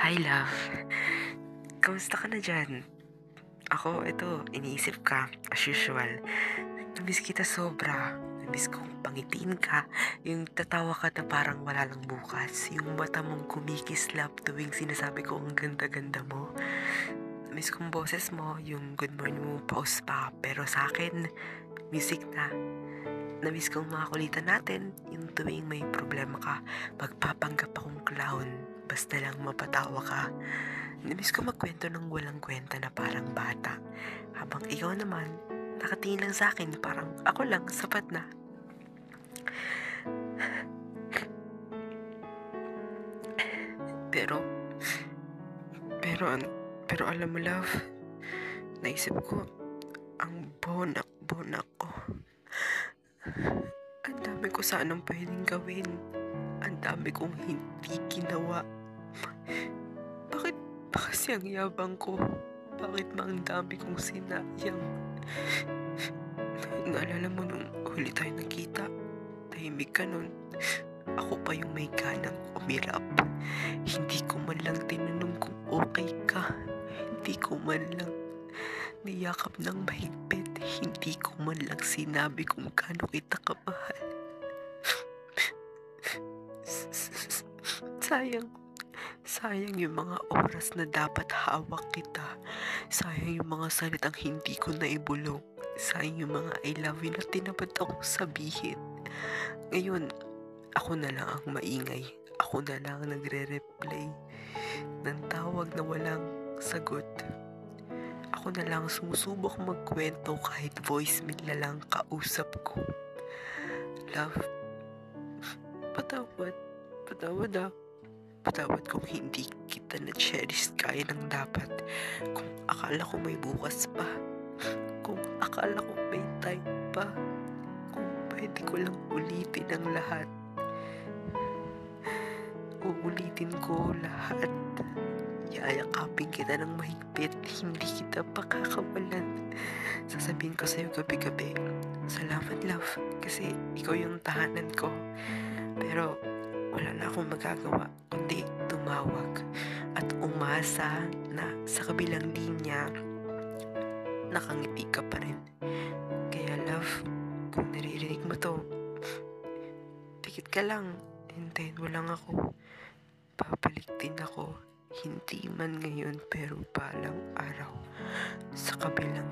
Hi, love. Kamusta ka na dyan? Ako, ito, iniisip ka, as usual. Namiss kita sobra. Namiss kong pangitiin ka. Yung tatawa ka na parang wala lang bukas. Yung mata mong kumikislap tuwing sinasabi ko ang ganda-ganda mo. Namiss kong boses mo, yung good morning mo pause pa. Pero sa akin, music na. Namiss kong mga kulitan natin, yung tuwing may problema ka, magpapanggap akong clown, basta lang mapatawa ka. Namiss ko magkwento ng walang kwenta na parang bata, habang ikaw naman, nakatingin lang sa akin parang ako lang, sapat na. Pero, pero, pero alam mo love, naisip ko, ang bonak ko. Ang dami ko sanang pwedeng gawin. Ang dami kong hindi ginawa. Bakit ba kasi ang yabang ko? Bakit ba ang dami kong sinayang? Naalala mo nung huli tayo nakita? Tahimik ka nun. Ako pa yung may ganang umirap. Hindi ko man lang tinanong kung okay ka. Hindi ko man lang niyakap ng mahigpit. Hindi ko man lang sinabi kung gaano kita kamahal. Sayang yung mga oras na dapat hawak kita. Sayang yung mga salitang hindi ko naibulong. Sayang yung mga I love you na tinapad akong sabihin. Ngayon, ako na lang ang maingay. Ako na lang ang nagre-replay ng tawag na walang sagot. Ako na lang sumusubok magkwento kahit voicemail na lang kausap ko. Love, patawad. Patawad kung hindi kita na-cherish kaya ng dapat. Kung akala ko may bukas pa. Kung akala ko may time pa. Kung pwede ko lang ulitin ang lahat. Uulitin ko lahat. Yayakapin kita ng mahigpit. Hindi kita pakakawalan. Sasabihin ko sa'yo gabi-gabi, salamat love, kasi ikaw yung tahanan ko. Pero wala na akong magagawa kundi tumawag at umasa na sa kabilang linya nakangiti ka pa rin. Kaya love, kung naririnig mo to, tikit ka lang, hintayin mo lang ako. Babalik din ako, hindi man ngayon pero balang araw, sa kabilang